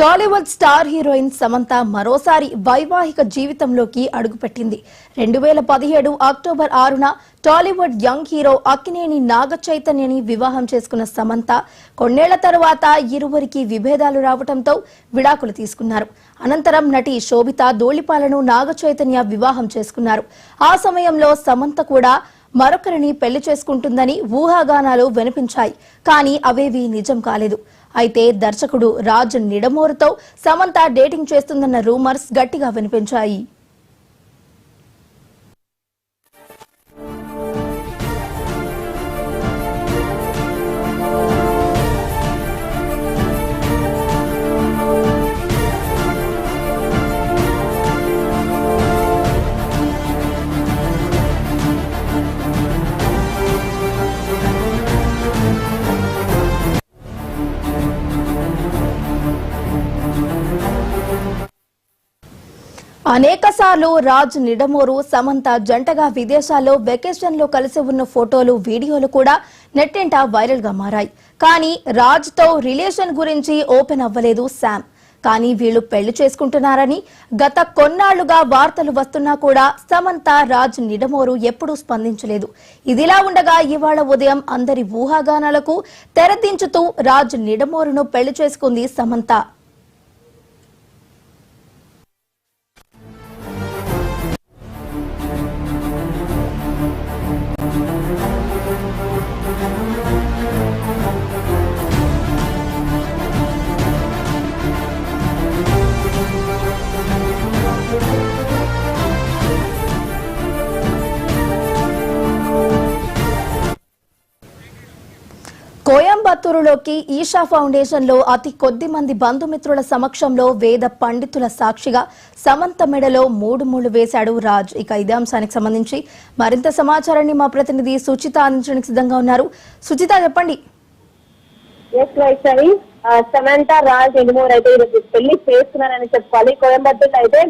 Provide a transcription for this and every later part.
Tollywood star heroine Samantha మరోసారి వైవాహిక జీవితంలోకి అడుగుపెట్టింది. 2017 అక్టోబర్ 6న టాలీవుడ్ యంగ్ హీరో అక్కినేని నాగచైతన్యని వివాహం చేసుకున్న సమంత కొన్నేళ్ల తరువాత ఇరువురికి విభేదాలు రావడంతో విడాకులు తీసుకున్నారు. అనంతరం నటి శోభిత ధూళిపాలను నాగచైతన్య వివాహం చేసుకున్నారు. ఆ సమయంలో సమంత కూడా మరొకరిని పెళ్లి చేసుకుంటుందని ఊహాగానాలు వినిపించాయి. కానీ అవేవి నిజం కాలేదు. అయితే దర్శకుడు రాజ్ నిడమోరుతో సమంత డేటింగ్ చేస్తుందన్న రూమర్స్ గట్టిగా వినిపించాయి. అనేకసార్లు రాజ్ నిడమోరు సమంత జంటగా విదేశాల్లో వెకేషన్ లో కలిసి ఉన్న ఫోటోలు వీడియోలు కూడా నెట్టింట వైరల్ గా మారాయి. కానీ రాజ్ తో రిలేషన్ గురించి ఓపెన్ అవ్వలేదు శామ్. కానీ వీళ్లు పెళ్లి చేసుకుంటున్నారని గత కొన్నాళ్లుగా వార్తలు వస్తున్నా కూడా సమంత రాజ్ నిడమోరు ఎప్పుడూ స్పందించలేదు. ఇదిలా ఉండగా ఇవాళ ఉదయం అందరి ఊహాగానాలకు తెరదించుతూ రాజ్ నిడమోరును పెళ్లి చేసుకుంది సమంత. కోయంబత్తూరులోకి ఈషా ఫౌండేషన్ లో అతి కొద్ది మంది బంధుమిత్రుల సమక్షంలో వేద పండితుల సాక్షిగా సమంత మెడలో 3 ముళ్లు వేశాడు రాజ్. ఇక ఇదే అంశానికి సంబంధించి మరింత సమాచారాన్ని మా ప్రతినిధి సుచిత అందించడానికి సిద్ధంగా ఉన్నారు. సుచిత, చెప్పండి. సమంత రాజ్ నిడమోరు అయితే పెళ్లి చేస్తున్నారని చెప్పుకోవాలి. కోయంబత్తూరులో అయితే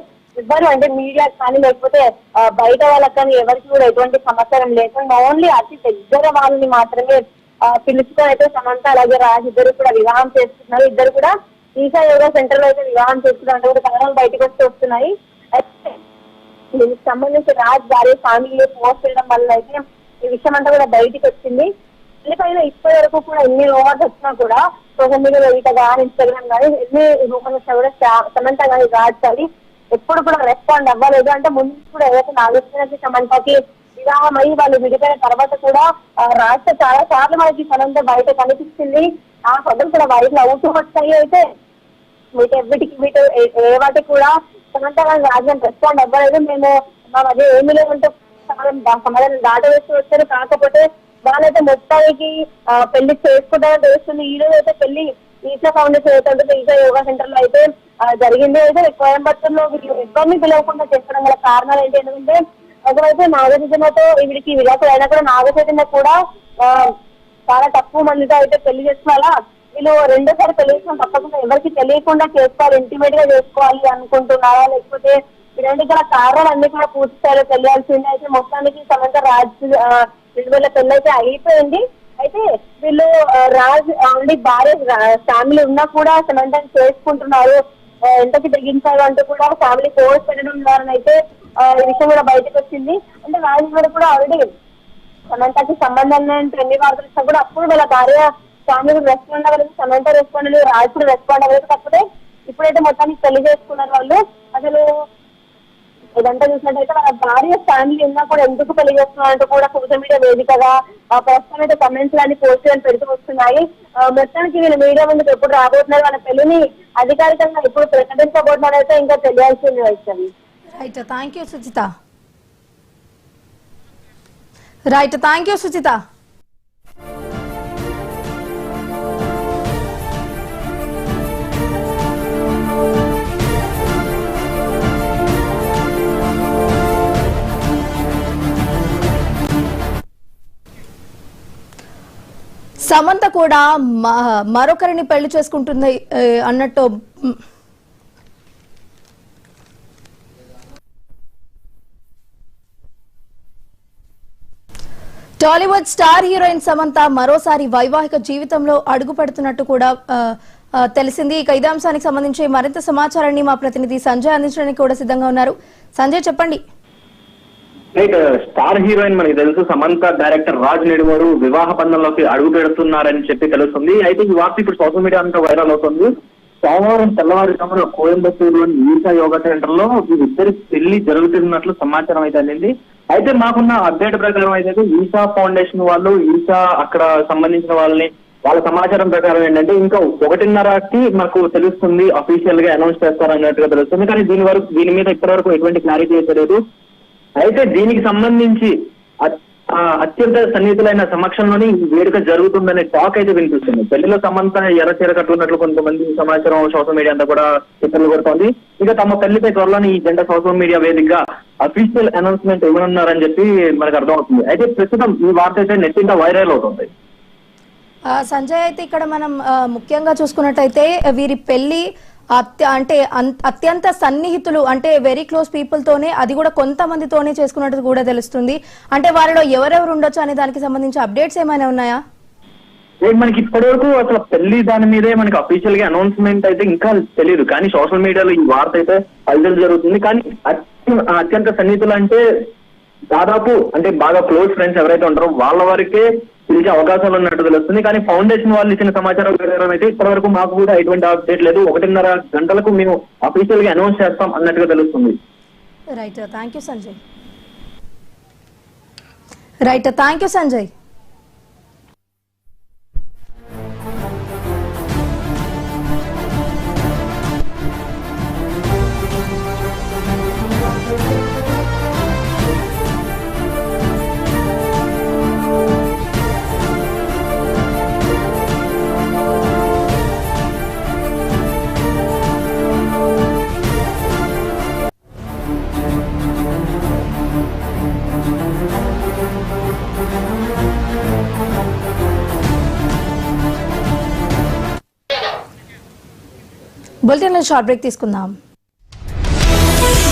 ఇవ్వరు, అంటే మీడియా కానీ లేకపోతే బయట వాళ్ళకి కానీ ఎవరికి కూడా ఎటువంటి సమాచారం లేకుండా ఓన్లీ అతి దగ్గర వాళ్ళని మాత్రమే పిలుచుకొని అయితే సమంత అలాగే రాజ్ ఇద్దరు కూడా వివాహం చేసుకుంటున్నారు. ఇద్దరు కూడా ఈషా యోగా సెంటర్ లో అయితే వివాహం చేసుకున్నారు. కూడా కథనాలు బయటకు వస్తున్నాయి. అయితే దీనికి సంబంధించి రాజ్ భార్య ఫ్యామిలీ పోస్ట్ చేయడం వల్ల అయితే ఈ విషయం అంతా కూడా బయటకు వచ్చింది. పెళ్లిపైన ఇప్పటి వరకు కూడా ఎన్ని రూమర్స్ వచ్చినా కూడా సోషల్ మీడియాలో కానీ ఇన్స్టాగ్రామ్ కానీ ఎన్ని రూమర్స్ వచ్చినా కూడా సమంత కానీ రాజ్ కానీ ఎప్పుడు కూడా రెస్పాండ్ అవ్వలేదు. అంటే ముందు కూడా ఏదైతే నాగేశ్వరకి సమంతకి వివాహం అయ్యి వాళ్ళు విడిపోయిన తర్వాత కూడా రాష్ట్ర చాలా సార్లు మనకి సమంత బయట కనిపిస్తుంది. ఆ పదం కూడా వైరల్ అవుతూ వచ్చాయి. అయితే వీటి ఏ వాటికి కూడా సమంత రాజ్యం రెస్పాండ్ అవ్వలేదు. మేము మా మధ్య ఏమి లేదంటే సమాధానం దాటవేస్తూ వచ్చారు. కాకపోతే వాళ్ళైతే మొత్తానికి పెళ్లి చేసుకుంటారని తెలుస్తుంది. ఈ రోజు అయితే పెళ్లి ఈషా ఫౌండేషన్ అయితే ఈషా యోగా సెంటర్ లో అయితే జరిగింది. అయితే కోయంబత్తూరులో వీళ్ళు ఎవరిని పిలవకుండా చెప్పడం గల కారణాలు ఏంటి ఎందుకంటే ఒకవైపు నాగచైతన్యతో వీడికి విడాకులు అయినా కూడా నాగచైతన్య కూడా చాలా తక్కువ మందితో అయితే పెళ్లి చేసుకోవాలా, వీళ్ళు రెండోసారి పెళ్లి చేసుకుని తప్పకుండా ఎవరికి తెలియకుండా చేసుకోవాలి, ఇంటిమేట్ గా చేసుకోవాలి అనుకుంటున్నారా, లేకపోతే ఇలాంటి గల కారణాలు అన్ని కూడా పూర్తి స్థాయిలో తెలియాల్సింది. అయితే మొత్తానికి సమంత రాజ్ 2000 పెళ్లి అయితే అయిపోయింది. అయితే వీళ్ళు రాజ్ ఆల్రెడీ భార్య ఫ్యామిలీ ఉన్నా కూడా సమంతని చేసుకుంటున్నారు, ఎంతకి తెగించారు అంటూ కూడా ఫ్యామిలీ పోస్ట్ పెట్టడం ఉన్నారని అయితే ఈ విషయం కూడా బయటకు వచ్చింది. అంటే రాజ్ గారు కూడా ఆల్రెడీ సమంతకి సంబంధం ఎన్ని వార్తలు వచ్చినా కూడా అప్పుడు వాళ్ళ భార్య ఫ్యామిలీ కూడా రెస్పాండ్ అవ్వలేదు, సమంత రెస్పాండ్ అవ్వలేదు, రాజ్ కూడా రెస్పాండ్ అవ్వలేదు. కాకపోతే ఇప్పుడైతే మొత్తానికి పెళ్లి చేసుకున్నారు వాళ్ళు. అసలు ఇదంతా చూసినట్టయితే వాళ్ళ భార్య ఫ్యామిలీ ఉన్నా కూడా ఎందుకు పెళ్లి చేస్తున్నారంటూ కూడా సోషల్ మీడియా వేదికగా ప్రస్తుతం అయితే కమెంట్స్ అన్ని పోస్ట్ అని పెడుతూ వస్తున్నాయి. మొత్తానికి వీళ్ళు మీడియా ముందుకు ఎప్పుడు రాబోతున్నారు, వాళ్ళ పెళ్లిని అధికారికంగా ఎప్పుడు ప్రకటించబోతున్నారు అయితే ఇంకా తెలియాల్సింది వస్తుంది. Right, thank you Suchitha. Right, thank you Suchitha. Samantha కూడా మరొకరిని పెళ్లి చేసుకుంటుంది అన్నట్టు టాలీవుడ్ స్టార్ హీరోయిన్ సమంత మరోసారి వైవాహిక జీవితంలో అడుగు పెడుతున్నట్టు కూడా తెలిసింది. ఇక ఇదే అంశానికి సంబంధించి మరింత సమాచారాన్ని మా ప్రతినిధి సంజయ్ అందించడానికి కూడా సిద్ధంగా ఉన్నారు. సంజయ్, చెప్పండి. రైట్, స్టార్ హీరోయిన్ మనకి తెలుసు సమంత డైరెక్టర్ రాజ్ నెడుమూరు వివాహ బంధంలోకి అడుగు పెడుతున్నారని చెప్పి తెలుస్తుంది. అయితే ఈ వార్త ఇప్పుడు సోషల్ మీడియా అంతా వైరల్ అవుతుంది. సోమవారం తెల్లవారుజామున కోయంబత్తూరులోని ఈశా యోగా సెంటర్ లో వీరిద్దరి పెళ్లి జరుగుతున్నట్లు సమాచారం అయితే అందింది. అయితే మాకున్న అప్డేట్ ప్రకారం అయితే ఈశా ఫౌండేషన్ వాళ్ళు ఈశా అక్కడ సంబంధించిన వాళ్ళ సమాచారం ప్రకారం ఏంటంటే ఇంకా 1:30కి మాకు తెలుస్తుంది, అఫీషియల్ గా అనౌన్స్ చేస్తారన్నట్టుగా తెలుస్తుంది. కానీ దీని మీద ఇప్పటివరకు ఎటువంటి క్లారిటీ అయితే లేదు. అయితే దీనికి సంబంధించి అత్యంత సన్నిహితులైన సమక్షంలోని వేడుక జరుగుతుందనే టాక్ అయితే వినిపిస్తుంది. పెళ్లిలో సమంత ఎర్రచీర కట్టుకున్నట్లు కొంతమంది సమాచారం సోషల్ మీడియా అంతా కూడా చిత్రాలు కొడుతోంది. ఇక తమ పెళ్లిపై త్వరలోని ఈ జంట సోషల్ మీడియా వేదికగా అఫీషియల్ అనౌన్స్మెంట్ ఇవ్వనున్నారని చెప్పి మనకు అర్థమవుతుంది. అయితే ప్రస్తుతం ఈ వార్త అయితే నెట్టింట వైరల్ అవుతుంది. సంజయ్, అయితే ఇక్కడ మనం ముఖ్యంగా చూసుకున్నట్టయితే వీరి పెళ్లి అత్యంత సన్నిహితులు అంటే వెరీ క్లోజ్ పీపుల్ తోనే, అది కూడా కొంతమందితోనే చేసుకున్నట్టు కూడా తెలుస్తుంది. అంటే వారిలో ఎవరెవరు ఉండొచ్చు అనే దానికి సంబంధించి అప్డేట్స్ ఏమైనా ఉన్నాయా? మనకి ఇప్పటి వరకు అసలు పెళ్లి దాని మీదే మనకి అఫీషియల్ గా అనౌన్స్మెంట్ అయితే ఇంకా తెలియదు. కానీ సోషల్ మీడియాలో ఈ వార్త అయితే అల్జల్ జరుగుతుంది. కానీ అత్యంత సన్నిహితులు అంటే దాదాపు అంటే బాగా క్లోజ్ ఫ్రెండ్స్ ఎవరైతే ఉంటారో వాళ్ళ వరకే పిలిచే అవకాశాలు ఉన్నట్టు తెలుస్తుంది. కానీ ఫౌండేషన్ వాళ్ళు ఇచ్చిన సమాచారం ప్రకారం అయితే ఇప్పటి వరకు మాకు కూడా ఎటువంటి అప్డేట్ లేదు. 1:30 గంటలకు మేము అఫీషియల్ గా అనౌన్స్ చేస్తాం అన్నట్టుగా తెలుస్తుంది. Right, thank you Sanjay. బులెటిన్లో షార్ట్ బ్రేక్ తీసుకుందాం.